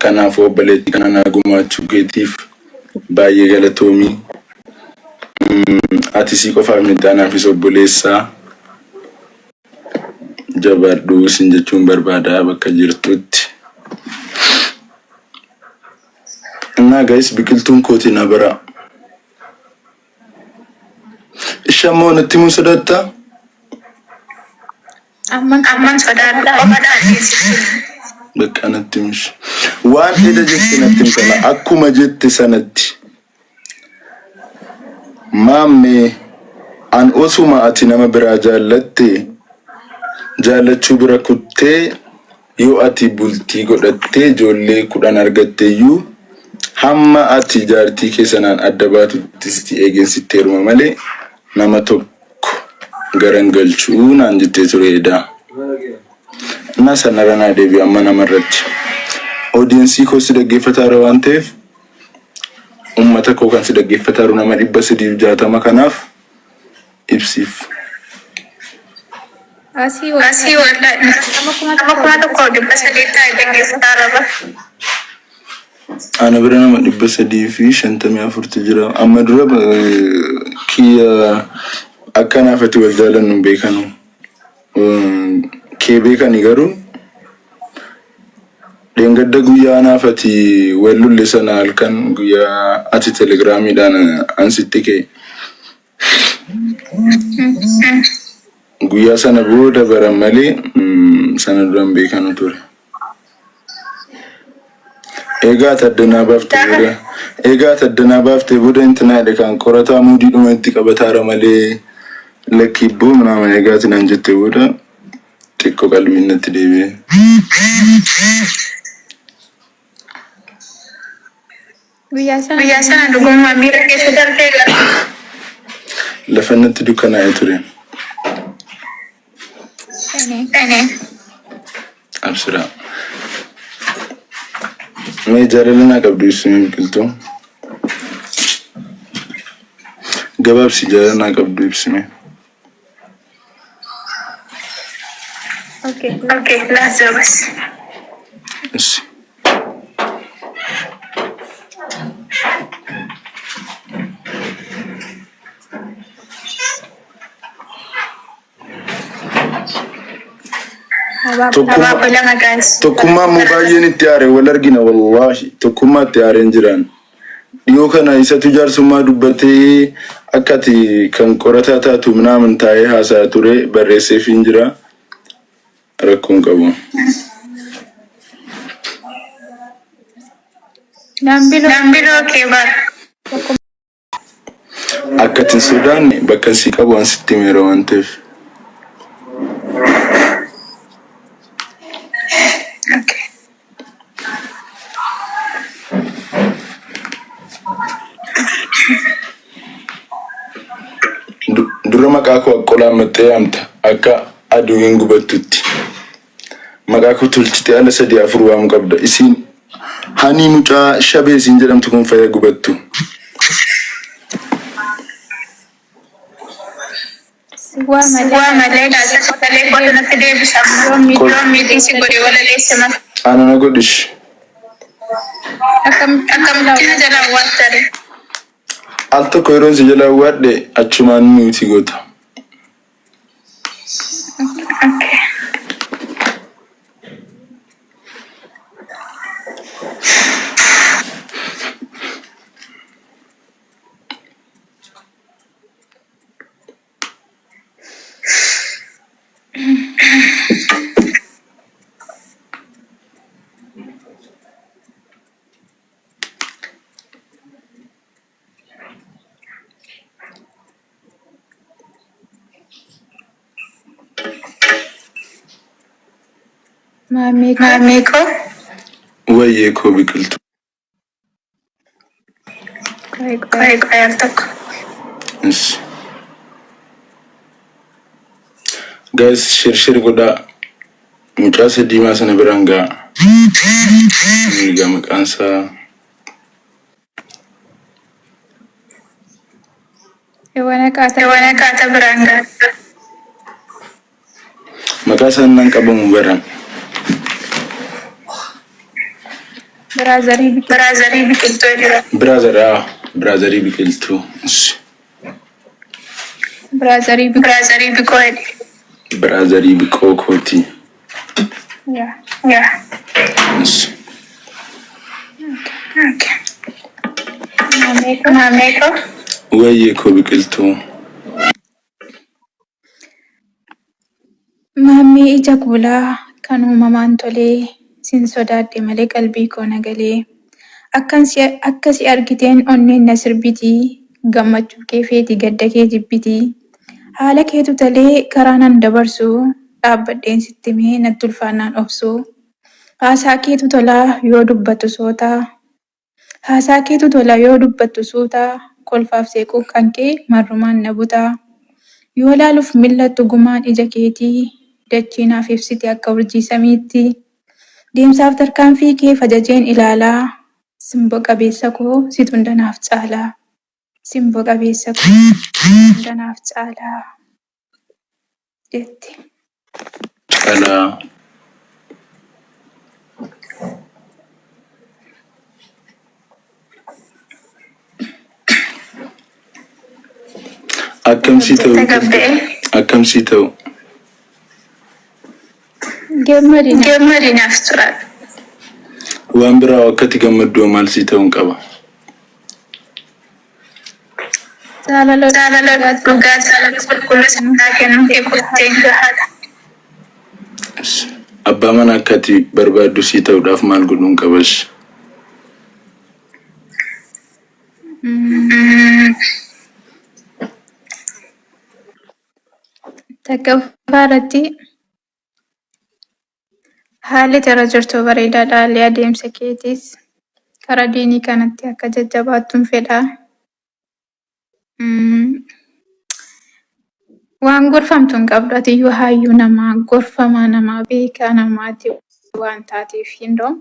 kanaaf obboleetti kana gumaachuu keetiif baay'ee galatoomii. Ati si qofaaf midhaanaafis obboleessaa jabaadhu sin jechuun barbaada bakka jirtutti. Naa guys biqiltuun kooti na bara. Shamoo natti mun sodatta. Amman sodaadha. Bakka natti mish. Waan eda jette natti mtala akkuma jette sanatti. Mamme an osuma ati nama bira jaalatte jaalachuu bira kuttee yoo ati bultii godhattee ijoollee 10 argatteeyyuu hamma ati jaartii keessanaan adda baatuttis eegensitti malee nama tokko garan galchuu naan jettee tureedha. Na sanara na deebi amma namarratti audience ko si dhaggeeffataa waan ta'eef ummata koo kan si dhaggeeffataa nama 360 kanaaf ibsiif. Asii wallahi nama kuma tokko dhaggeeffataa dhaggeeffataa ana bira nama 354 jira amma dura kiya akkana fati wal jaalannu beekanu kee beekani garuu dengadda guyyaa naafati wallulle sana halkan guyyaa ati telegramiidhaan ansitti kee guyyaa sana booda baran malee sana duran beekanu ture. Egaa taddana baafte booda intinaadha kan qorataa muudii dhumatti qabataara malee lakkibboo manaama egaa tinan jette booda xiqqoo qalbiin natti deebi'e. Guyyaa sana dhugummaa miira keessa darbee gara. Lafa natti dukkanaa'ee ture. Absira. मैं जरलना कब्डी swimming pool तो गबाब सी जरलना कब्डी swimming okay last बस Tokkummaa mubaayeen itti aare wal argina wallahi tokkummaa itti aareen jiran dhiyoo kana isatu jaarsummaa dubbatee akkati kan qorataa taatu minaamin taa'ee haasaa ture barreesseef hin jira rakkoon qabu. Nambilo kebar akkatin sodaanne bakka si qabu an sitti meera waan ta'eef. Dura maqaa koo qolaan maxxee amta akka aduun gubattutti maqaa koo tolchitee ala 3-4 waan qabda isiin hani mucaa shabee isiin jedhamtu kun fayya gubattu. Waa malee laasa sakalee koo natti deebisa yoo miitii si godhe wala leessama. Ana na godhish. Akkamittiin jalaa waattare. Al tokko yeroo si jalaa waadhe achumaan nuti goota. Mami ko? Wayyee koo biqiltu. Qayar tokko. Guys, shir godhaa mucaa diimaa sana biraan gaa. Egaa maqaansaa Ewana kaata biraan gaa. maqaa sanaan qabamu baran. Biraazari biqiltuu jira. Biraazari biqiltuu. Biraazari biqoo jedhe. Biraazari biqoo kooti. Yaa. Maameko. Wayyee koo biqiltuu. Mammii ija kuulaa kan uumamaan tolee sin sodaadhe malee qalbii koo nagalee akkasi argiteen onneen na sirbitii gammachuu kee feeti gadda kee jibbitii haala keetu talee karaa nan dabarsu dhaabbadheen sitti mee natti ulfaannaan obsu haasaa keetu tolaa yoo dubbattu sootaa haasaa keetu tolaa yoo dubbattu suutaa kolfaaf seequuf kan kee marrumaan na butaa yoo laaluuf mil'attu gumaan ija keetii dachiinaaf ibsiti akka urjii samiitti deemsaaf tarkaanfii kee fajajeen ilaalaa simboo qabeessa koo situ hundanaaf caalaa simboo qabeessa koo hundanaaf caalaa jetti. Caalaa. Akkamsi ta'u. Gammadinaaf tura. Waan biraa akkati gammaddu maal si ta'uun qaba? Jaalala dhugaa jaalala qulqulluu sangaa kennuun kee kotteen gahaadha. Abbaa mana akkati barbaaddu si ta'uudhaaf maal godhuun qabas? Takkaffaa irratti haalli jara jirtu bareedaadha. Haalli adeemsa keetiis karaa diinii kanatti akka jajjabaattuun fedha. Waan gorfamtu hin qabdu atiyyuu hayyuu namaa gorfamaa namaa beekaa namaati waan taateef hindoo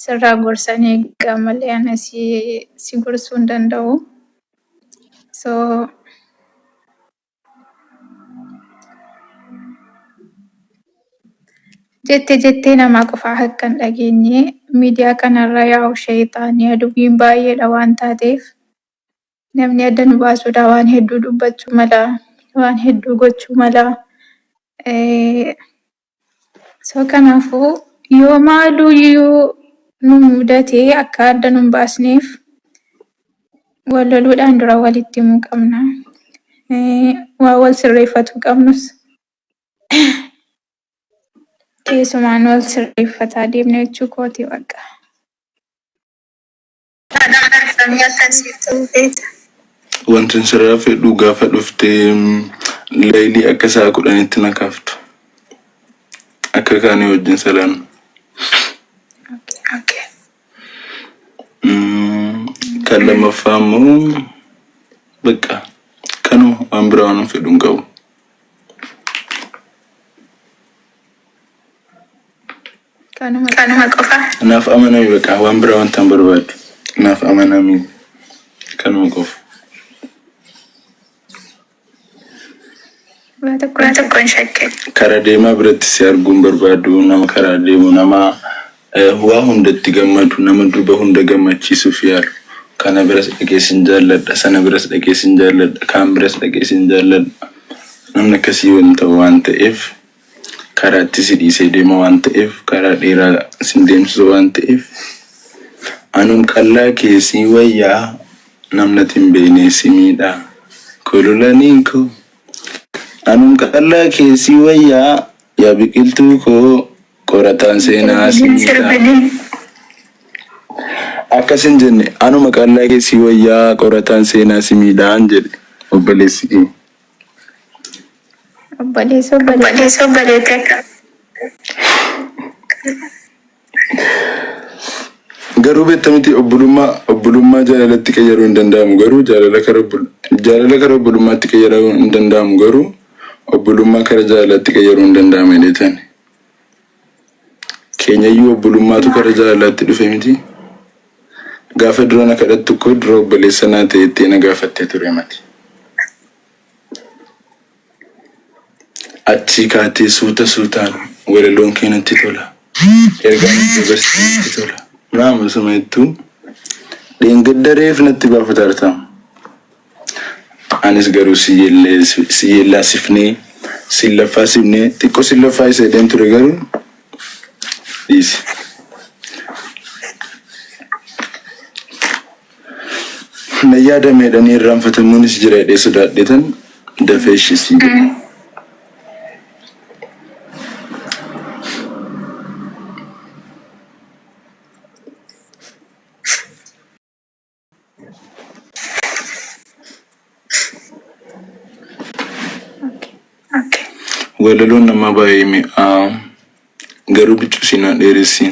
sirraa gorsanii eeggaa malee ana si gorsuu hin danda'u. Jettee namaa qofaa akka hin dhageenye miidiyaa kanarra yaa'u sheexaanii aduun baay'eedha waan taateef namni adda nu baasuudha waan hedduu dubbachuu mala waan hedduu gochuu mala. Kanaafuu yoo maaluyyuu nu mudatee akka adda nu hin baasneef wal loluudhaan dura walitti himuu qabna. Waa wal sirreeffatu qabnus. Keessumaan wal sirreeffataa deemne jechuu kooti bakka. Wanti sirraa fedhu gaafa dhuftee laayilii akka sa'a 10tti na kaaftu. Akka kaanii wajjin salaan. Kan lammaffaa immoo bakka kanuma waan biraa waan fedhu hin qabu. Kanuma qofa. Naaf amanami bakka waan biraa wanta hin barbaadu. Naaf amanami kanuma qofa. Waa tokko hin shakke. Karaa deemaa biratti si arguun barbaadu nama karaa deemu nama waa hundatti gammadu nama durba hunda gammachiisuuf yaalu. Kana biras dhaqee sin jaalladha sana biras dhaqee sin jaalladha kaan biras dhaqee sin jaalladha. Namni akkasii wanta waan ta'eef karaatti si dhiisee deema waan ta'eef karaa dheeraa sin deemsisu waan ta'eef anuun qallaa keessii wayyaa namnatti hin beekne si miidhaa kololanii koo. Anuun qallaa keessii wayyaa yaa biqiltuu koo qorataan seenaa si miidhaa. Akkasin jenne anuma qallaa keessii wayyaa qorataan seenaa si miidhaan jedhe obboleessi kee. Obboleettii akka. Garuu beektamiti obbolummaa jaalalatti qayyaruu hin danda'amu garuu jaalala kara obbolummaatti qayyaruu hin danda'amu garuu obbolummaa kara jaalalatti qayyaruu hin danda'amu jedhetan. Keenyayyuu obbolummaatu kara jaalalaatti dhufe miti. Gaafa dura na kadhattu koo dura obboleessa naa ta'ettee na gaafattee ture mati. Achii kaatee suutaan walaloon kee natti tola. Ergaan dubartii natti tola. Nama sumetu. Dengedare fnati bafatarta. Anis garu siyella sifne silla fasibne tiko silla faise dentro garu. This. Nayada medani ramfatamunis jira de sudat detan da feshi si. Walalon nama bayi mi garu bicu sina deresi.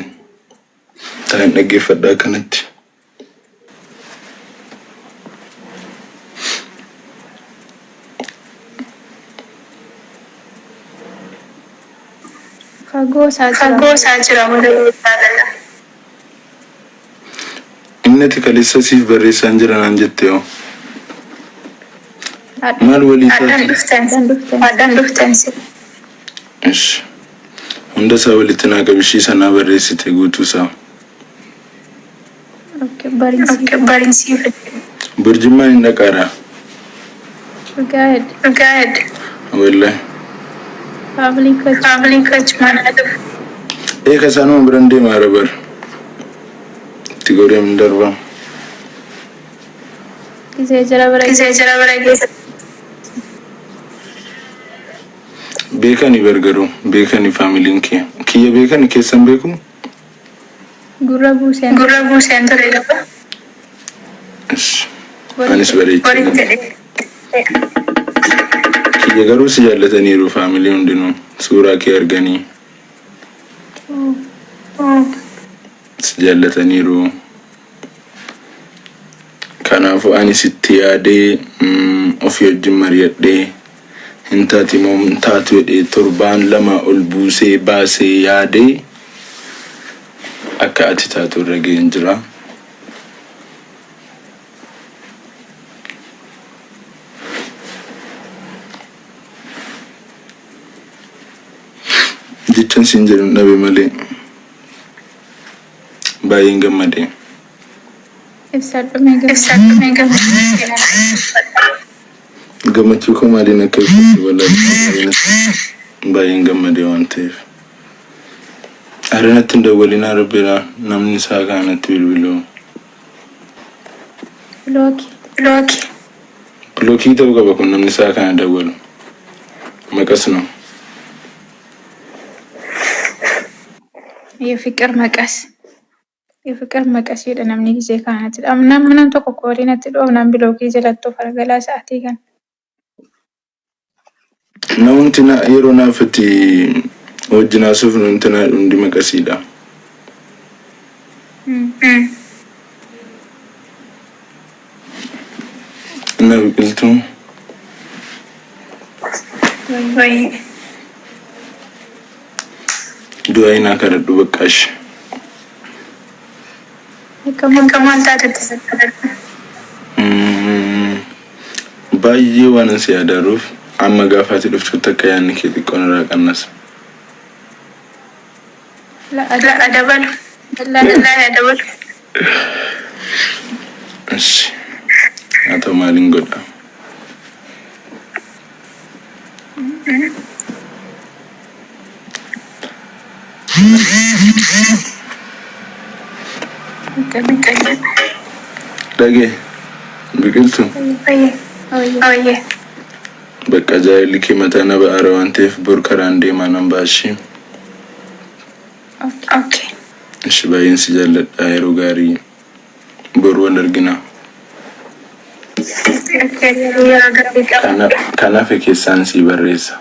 Tahan lagi fada kanati. Fagoo sajira wala tadala. Innati kalisa sif barreessan jiran anjetteo. Mal wali Adan duftensi. Ish. Hunda sa wali tana gabishi sana barreessite guutuu saa. Okay, barinsi. Burjummaa hin dhaqaara. Guide. Wallahi. Traveling coach manadu. Eka sanuma biran deema arabar. Itti goreem darba. Kisee jara bara geessa. Beekani bargaru. Beekani familiin kee. Kiyya beekani keessan beeku? Gurra buuseen ture gaba. Ish. Anis bareechi. Kiyya garuu si jaallataniiru familiin hundinuu. Suuraa kee arganii. Si jaallataniiru. Kanaafuu ani sitti yaadee ofii wajjin mari'adhee hin taati moo hin taatu jedhee torbaan lama ol buusee baasee yaadee akka ati taatu irra ga'een jira. Jechaan siin jedhan dhabe malee baay'een gammadee. ibsadhume Gammachuu koo maaliin akka ibsatu wallaahi baay'een gammadee waan ta'eef. Arinatti hin dawwalin Rabbiidha namni isaa kanatti bilbiluu. Blookii ta'uu qaba kun namni isaa kana dawwalu. Maqas ነው. የፍቅር መቀስ ሄደ namni ጊዜ ካናት ምናምን tokko ኮሪነት ዶ ምናምን ብሎኪ ጀለቶ ፈረገላ ሰዓት ይገን Namoonni yeroo naafatti wajjin haasofnu intana hundi maqasiidha. Na biqiltuu. Du'aa inaa kadhadhu baqqaash. Kamaan taatatti sakkadadha. Baay'ee waan si yaadaruuf amma gaafaati dhuftutti akka yaadni kee xiqqoon irraa qannasa. La dabalu. Ishi. Haa ta'u maaliin godha? Dhagee biqiltuu. Bakka jaayilli kee mataa na ba'aara waan ta'eef bor karaan deemaa nan baashii. Ishi baay'een si jaalladha yeroo gaarii bor wal argina. Kanaaf keessaan si barreessa.